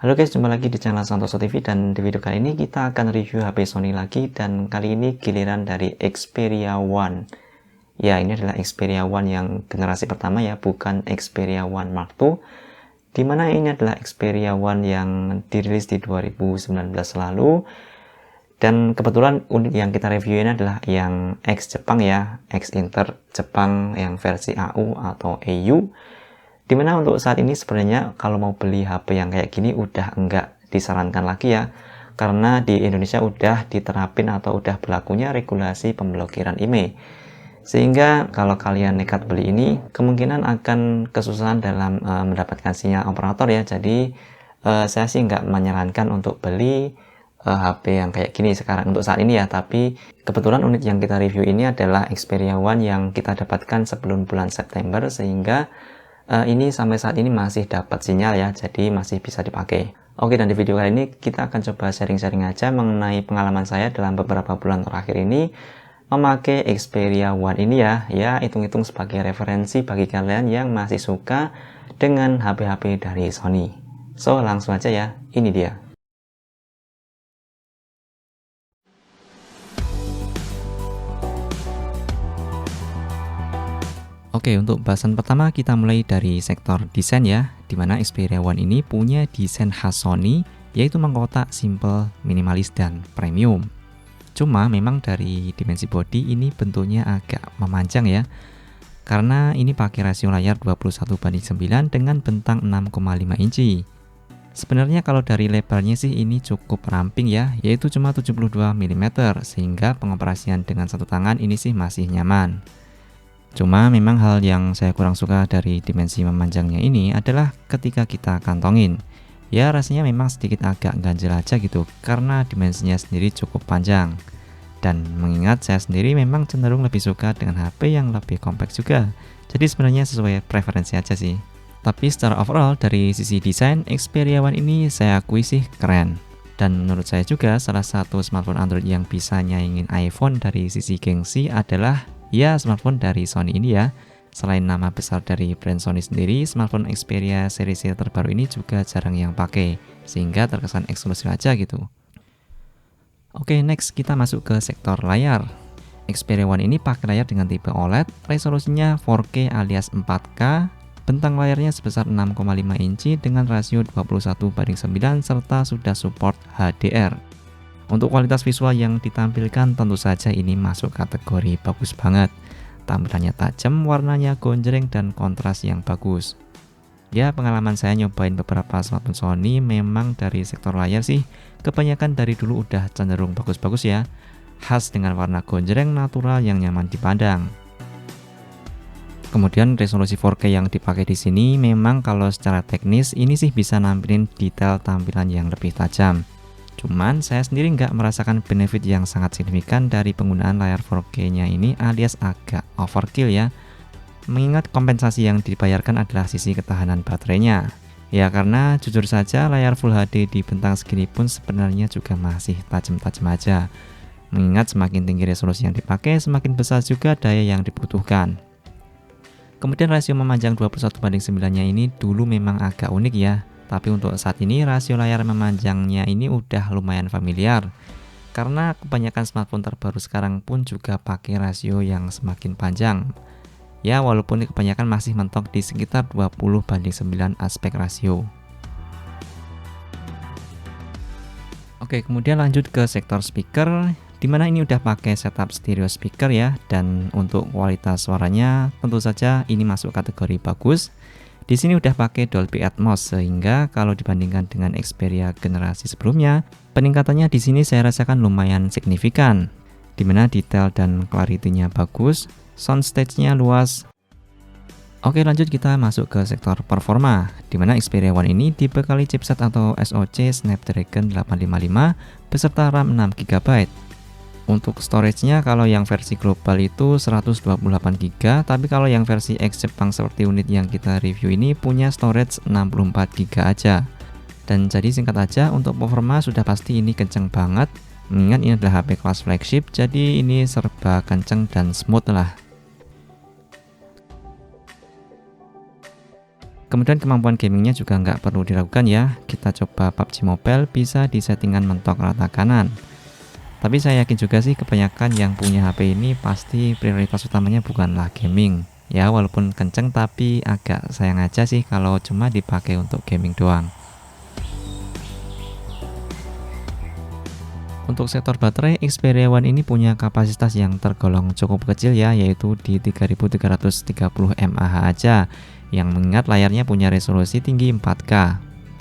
Halo guys, jumpa lagi di channel Santoso TV dan di video kali ini kita akan review HP Sony lagi dan kali ini giliran dari Xperia One. Ya, ini adalah Xperia One yang generasi pertama ya, bukan Xperia One Mark II. Dimana ini adalah Xperia One yang dirilis di 2019 lalu. Dan kebetulan unit yang kita review ini adalah yang X Jepang ya, X Inter Jepang yang versi AU atau EU. Dimana untuk saat ini sebenarnya kalau mau beli HP yang kayak gini udah enggak disarankan lagi ya, karena di Indonesia udah diterapin atau udah berlakunya regulasi pemblokiran IMEI. Sehingga kalau kalian nekat beli ini kemungkinan akan kesusahan dalam mendapatkan sinyal operator ya. Jadi saya sih nggak menyarankan untuk beli HP yang kayak gini sekarang untuk saat ini ya. Tapi kebetulan unit yang kita review ini adalah Xperia One yang kita dapatkan sebelum bulan September, sehingga ini sampai saat ini masih dapat sinyal ya, jadi masih bisa dipakai. Oke, dan di video kali ini kita akan coba sharing-sharing aja mengenai pengalaman saya dalam beberapa bulan terakhir ini memakai Xperia One ini ya. Ya, hitung-hitung sebagai referensi bagi kalian yang masih suka dengan HP-HP dari Sony. So, langsung aja ya, ini dia. Oke, untuk bahasan pertama kita mulai dari sektor desain ya, dimana Xperia One ini punya desain khas Sony, yaitu mengkotak, simple, minimalis, dan premium. Cuma memang dari dimensi bodi ini bentuknya agak memanjang ya, karena ini pakai rasio layar 21:9 dengan bentang 6,5 inci. Sebenarnya kalau dari lebarnya sih ini cukup ramping ya, yaitu cuma 72 mm, sehingga pengoperasian dengan satu tangan ini sih masih nyaman. Cuma memang hal yang saya kurang suka dari dimensi memanjangnya ini adalah ketika kita kantongin. Ya rasanya memang sedikit agak ganjel aja gitu, karena dimensinya sendiri cukup panjang. Dan mengingat saya sendiri memang cenderung lebih suka dengan HP yang lebih kompak juga. Jadi sebenarnya sesuai preferensi aja sih. Tapi secara overall dari sisi desain, Xperia One ini saya akui sih keren. Dan menurut saya juga salah satu smartphone Android yang bisa nyaingin iPhone dari sisi gengsi adalah ya smartphone dari Sony ini ya. Selain nama besar dari brand Sony sendiri, smartphone Xperia seri terbaru ini juga jarang yang pakai, sehingga terkesan eksklusif aja gitu. Oke, next kita masuk ke sektor layar. Xperia One ini pakai layar dengan tipe OLED, resolusinya 4K alias 4K, bentang layarnya sebesar 6,5 inci dengan rasio 21:9 serta sudah support HDR. Untuk kualitas visual yang ditampilkan tentu saja ini masuk kategori bagus banget. Tampilannya tajam, warnanya gonjreng, dan kontras yang bagus. Ya, pengalaman saya nyobain beberapa smartphone Sony memang dari sektor layar sih kebanyakan dari dulu udah cenderung bagus-bagus ya. Khas dengan warna gonjreng natural yang nyaman dipandang. Kemudian resolusi 4K yang dipakai di sini memang kalau secara teknis ini sih bisa nampilin detail tampilan yang lebih tajam. Cuman saya sendiri nggak merasakan benefit yang sangat signifikan dari penggunaan layar 4K-nya ini alias agak overkill ya. Mengingat kompensasi yang dibayarkan adalah sisi ketahanan baterainya. Ya karena jujur saja layar Full HD di bentang segini pun sebenarnya juga masih tajam-tajam aja. Mengingat semakin tinggi resolusi yang dipakai, semakin besar juga daya yang dibutuhkan. Kemudian rasio memanjang 21:9-nya ini dulu memang agak unik ya. Tapi untuk saat ini rasio layar memanjangnya ini udah lumayan familiar. Karena kebanyakan smartphone terbaru sekarang pun juga pakai rasio yang semakin panjang. Ya walaupun kebanyakan masih mentok di sekitar 20:9 aspek rasio. Oke, kemudian lanjut ke sektor speaker, dimana ini udah pakai setup stereo speaker ya. Dan untuk kualitas suaranya tentu saja ini masuk kategori bagus. Di sini udah pakai Dolby Atmos sehingga kalau dibandingkan dengan Xperia generasi sebelumnya, peningkatannya di sini saya rasakan lumayan signifikan. Dimana detail dan clarity-nya bagus, soundstage-nya luas. Oke, lanjut kita masuk ke sektor performa, dimana Xperia One ini dibekali chipset atau SoC Snapdragon 855 beserta RAM 6GB. Untuk storage-nya kalau yang versi global itu 128GB, tapi kalau yang versi X Jepang seperti unit yang kita review ini punya storage 64GB aja. Dan jadi singkat aja, untuk performa sudah pasti ini kenceng banget. Mengingat ini adalah HP kelas flagship, jadi ini serba kenceng dan smooth lah. Kemudian kemampuan gamingnya juga nggak perlu diragukan ya. Kita coba PUBG Mobile bisa di settingan mentok rata kanan. Tapi saya yakin juga sih kebanyakan yang punya HP ini pasti prioritas utamanya bukanlah gaming. Ya walaupun kenceng tapi agak sayang aja sih kalau cuma dipakai untuk gaming doang. Untuk sektor baterai, Xperia One ini punya kapasitas yang tergolong cukup kecil ya, yaitu di 3330 mAh aja, yang mengingat layarnya punya resolusi tinggi 4K.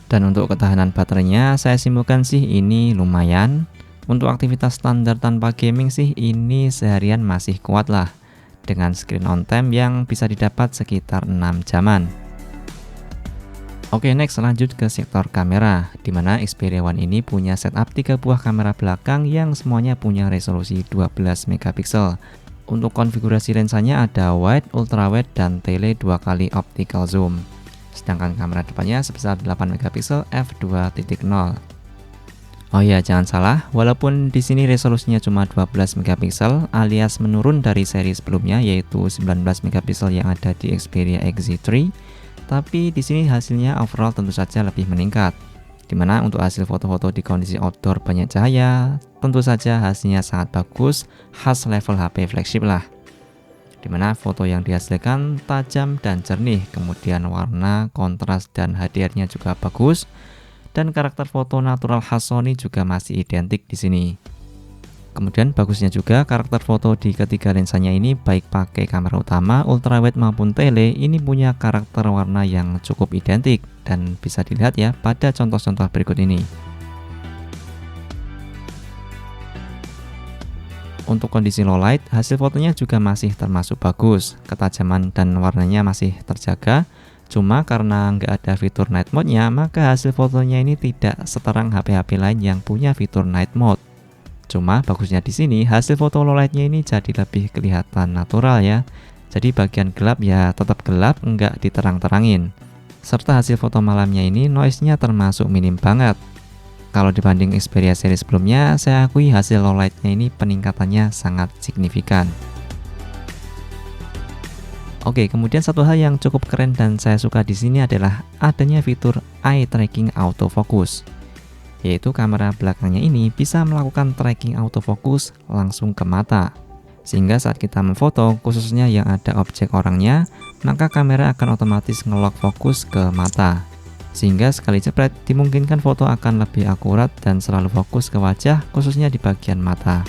Dan untuk ketahanan baterainya, saya simpulkan sih ini lumayan. Untuk aktivitas standar tanpa gaming sih ini seharian masih kuat lah, dengan screen on time yang bisa didapat sekitar 6 jaman. Oke, next lanjut ke sektor kamera, di mana Xperia One ini punya setup 3 buah kamera belakang yang semuanya punya resolusi 12 megapiksel. Untuk konfigurasi lensanya ada wide, ultrawide, dan tele 2 kali optical zoom. Sedangkan kamera depannya sebesar 8 megapiksel f2.0. Oh iya, jangan salah, walaupun di sini resolusinya cuma 12 megapiksel alias menurun dari seri sebelumnya yaitu 19 megapiksel yang ada di Xperia XZ3, tapi di sini hasilnya overall tentu saja lebih meningkat. Dimana untuk hasil foto-foto di kondisi outdoor banyak cahaya, tentu saja hasilnya sangat bagus, khas level HP flagship lah. Dimana foto yang dihasilkan tajam dan jernih, kemudian warna, kontras, dan HDR-nya juga bagus, dan karakter foto natural khas Sony juga masih identik di sini. Kemudian bagusnya juga karakter foto di ketiga lensanya ini baik pakai kamera utama, ultrawide maupun tele ini punya karakter warna yang cukup identik dan bisa dilihat ya pada contoh-contoh berikut ini. Untuk kondisi low light, hasil fotonya juga masih termasuk bagus, ketajaman dan warnanya masih terjaga. Cuma karena nggak ada fitur night mode-nya, maka hasil fotonya ini tidak seterang HP-HP lain yang punya fitur night mode. Cuma bagusnya di sini hasil foto low light-nya ini jadi lebih kelihatan natural ya. Jadi bagian gelap ya tetap gelap, nggak diterang-terangin. Serta hasil foto malamnya ini noise-nya termasuk minim banget. Kalau dibanding Xperia seri sebelumnya, saya akui hasil low light-nya ini peningkatannya sangat signifikan. Oke, kemudian satu hal yang cukup keren dan saya suka di sini adalah adanya fitur eye tracking autofocus. Yaitu kamera belakangnya ini bisa melakukan tracking autofocus langsung ke mata. Sehingga saat kita memfoto, khususnya yang ada objek orangnya, maka kamera akan otomatis nge-lock fokus ke mata. Sehingga sekali jepret, dimungkinkan foto akan lebih akurat dan selalu fokus ke wajah, khususnya di bagian mata.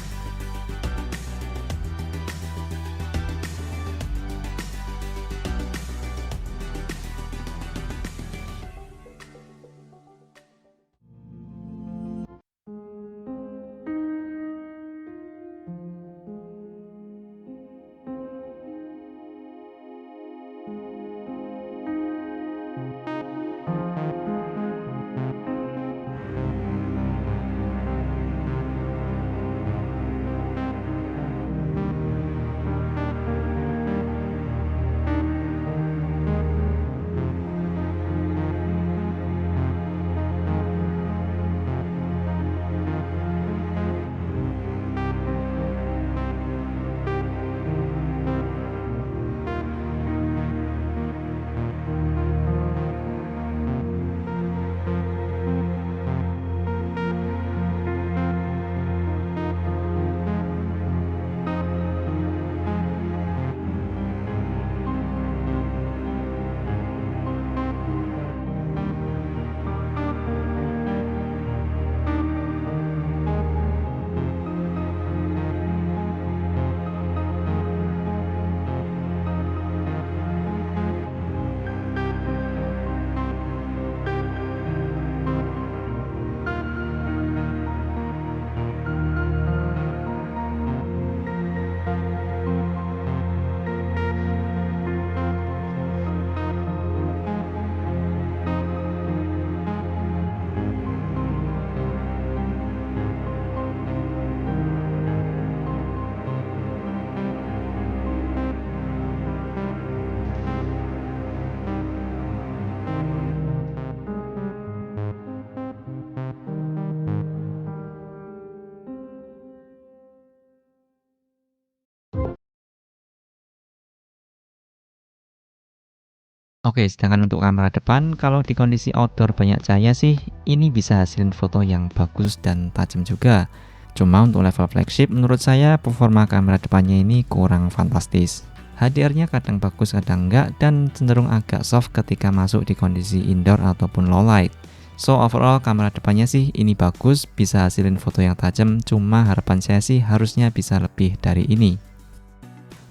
Oke, sedangkan untuk kamera depan, kalau di kondisi outdoor banyak cahaya sih, ini bisa hasilin foto yang bagus dan tajam juga. Cuma untuk level flagship, menurut saya performa kamera depannya ini kurang fantastis. HDR-nya kadang bagus, kadang enggak, dan cenderung agak soft ketika masuk di kondisi indoor ataupun low light. So overall kamera depannya sih ini bagus, bisa hasilin foto yang tajam, cuma harapan saya sih harusnya bisa lebih dari ini.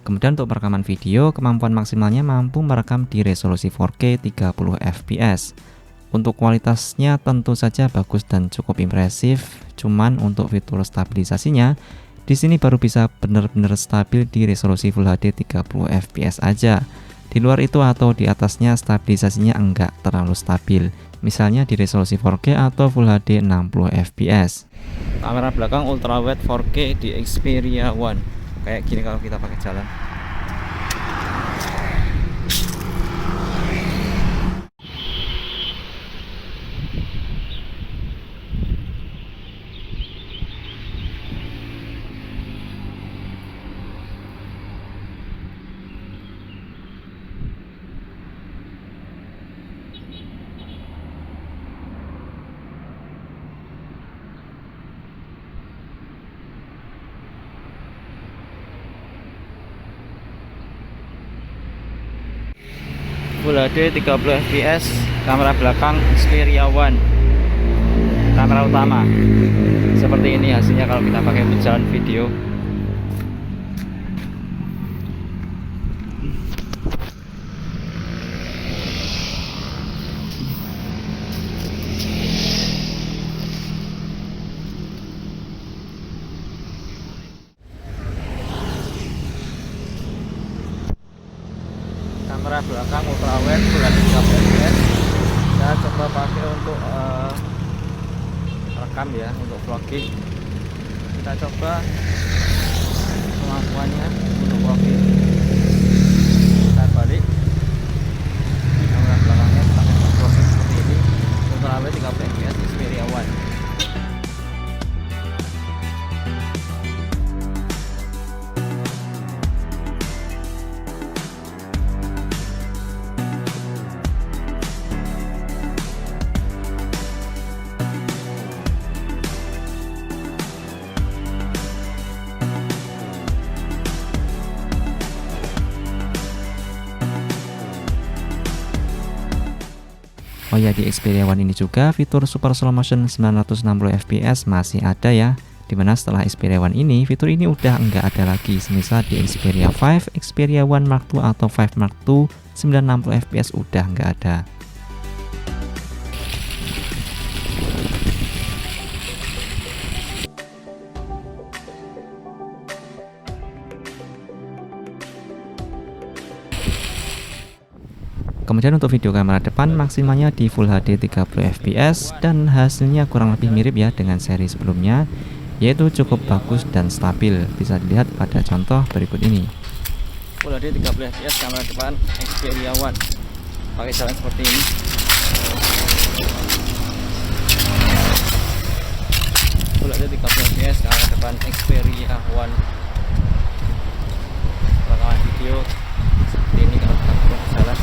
Kemudian untuk perekaman video, kemampuan maksimalnya mampu merekam di resolusi 4K 30 fps. Untuk kualitasnya tentu saja bagus dan cukup impresif, cuman untuk fitur stabilisasinya, di sini baru bisa benar-benar stabil di resolusi Full HD 30 fps aja. Di luar itu atau di atasnya stabilisasinya enggak terlalu stabil, misalnya di resolusi 4K atau Full HD 60 fps. Kamera belakang ultrawide 4K di Xperia One. Kayak gini kalau kita pakai jalan. Full HD 30 fps, kamera belakang Xperia One, kamera utama. Seperti ini hasilnya kalau kita pakai untuk jalan video. Kamera belakang ultrawide Full HD 30 fps. Saya coba pakai untuk rekam ya, untuk vlogging. Kita coba kemampuannya untuk vlogging. Kita balik kamera belakangnya, kita pakai vlogging seperti ini. Ultrawide 30 fps Xperia One. Oh ya, di Xperia One ini juga fitur Super Slow Motion 960 fps masih ada ya. Dimana setelah Xperia One ini, fitur ini udah nggak ada lagi. Semisal di Xperia 5, Xperia One Mark II atau 5 Mark II, 960 fps udah nggak ada. Kemudian untuk video kamera depan maksimalnya di Full HD 30 fps dan hasilnya kurang lebih mirip ya dengan seri sebelumnya, yaitu cukup bagus dan stabil. Bisa dilihat pada contoh berikut ini. Full HD 30 fps kamera depan Xperia One, pakai jalan seperti ini. Full HD 30 fps kamera depan Xperia One, rekaman video seperti ini kalau kita jalan.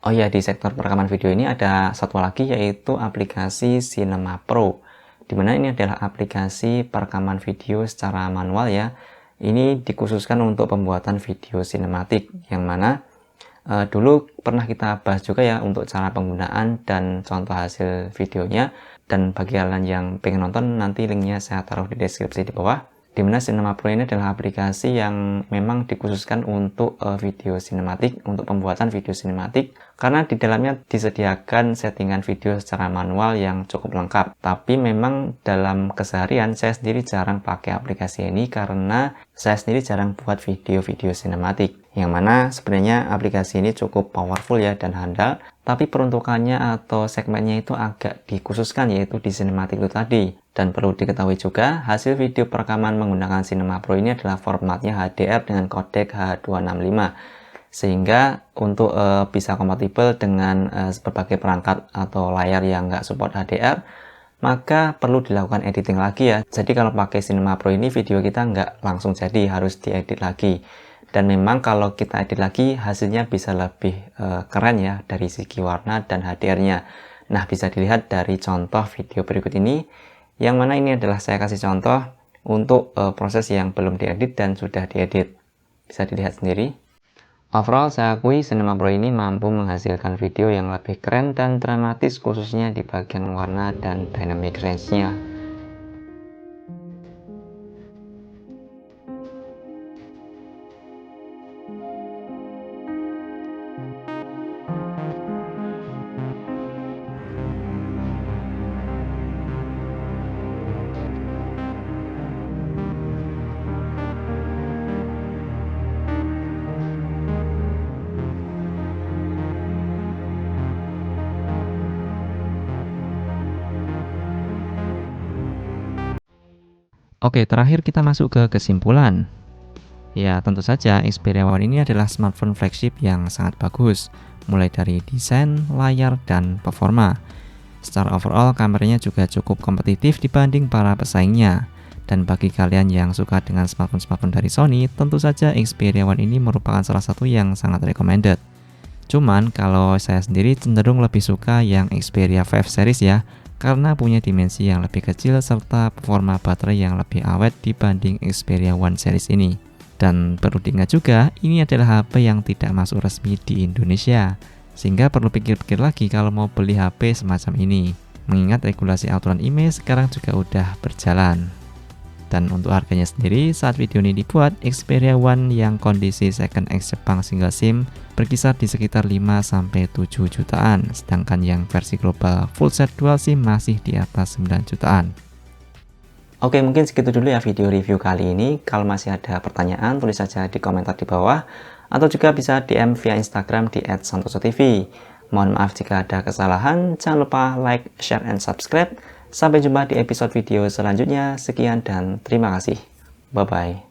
Oh ya, di sektor perekaman video ini ada satu lagi yaitu aplikasi Cinema Pro. Dimana ini adalah aplikasi perekaman video secara manual ya. Ini dikhususkan untuk pembuatan video sinematik, yang mana dulu pernah kita bahas juga ya untuk cara penggunaan dan contoh hasil videonya. Dan bagi kalian yang pengen nonton, nanti linknya saya taruh di deskripsi di bawah. Dimana Cinema Pro ini adalah aplikasi yang memang dikhususkan untuk video sinematik, untuk pembuatan video sinematik, karena di dalamnya disediakan settingan video secara manual yang cukup lengkap. Tapi memang dalam keseharian saya sendiri jarang pakai aplikasi ini karena saya sendiri jarang buat video-video sinematik, yang mana sebenarnya aplikasi ini cukup powerful ya dan handal, tapi peruntukannya atau segmennya itu agak dikhususkan, yaitu di Cinematic itu tadi. Dan perlu diketahui juga, hasil video perekaman menggunakan Cinema Pro ini adalah formatnya HDR dengan kodek H265. Sehingga untuk bisa kompatibel dengan berbagai perangkat atau layar yang nggak support HDR, maka perlu dilakukan editing lagi ya. Jadi kalau pakai Cinema Pro ini video kita nggak langsung jadi, harus diedit lagi. Dan memang kalau kita edit lagi hasilnya bisa lebih keren ya dari segi warna dan HDR-nya. Nah, bisa dilihat dari contoh video berikut ini, yang mana ini adalah saya kasih contoh untuk proses yang belum diedit dan sudah diedit. Bisa dilihat sendiri. Overall, saya akui Cinema Pro ini mampu menghasilkan video yang lebih keren dan dramatis, khususnya di bagian warna dan dynamic range-nya. Oke, terakhir kita masuk ke kesimpulan. Ya, tentu saja Xperia One ini adalah smartphone flagship yang sangat bagus, mulai dari desain, layar, dan performa. Secara overall, kameranya juga cukup kompetitif dibanding para pesaingnya. Dan bagi kalian yang suka dengan smartphone-smartphone dari Sony, tentu saja Xperia One ini merupakan salah satu yang sangat recommended. Cuman, kalau saya sendiri cenderung lebih suka yang Xperia 5 series ya, karena punya dimensi yang lebih kecil serta performa baterai yang lebih awet dibanding Xperia One series ini. Dan perlu diingat juga, ini adalah HP yang tidak masuk resmi di Indonesia, sehingga perlu pikir-pikir lagi kalau mau beli HP semacam ini. Mengingat regulasi aturan IMEI sekarang juga udah berjalan. Dan untuk harganya sendiri, saat video ini dibuat, Xperia One yang kondisi second X Jepang single SIM berkisar di sekitar 5-7 jutaan, sedangkan yang versi global full set dual SIM masih di atas 9 jutaan. Oke, mungkin segitu dulu ya video review kali ini. Kalau masih ada pertanyaan, tulis saja di komentar di bawah, atau juga bisa DM via Instagram di @santosotv. Mohon maaf jika ada kesalahan, jangan lupa like, share, and subscribe. Sampai jumpa di episode video selanjutnya. Sekian dan terima kasih. Bye-bye.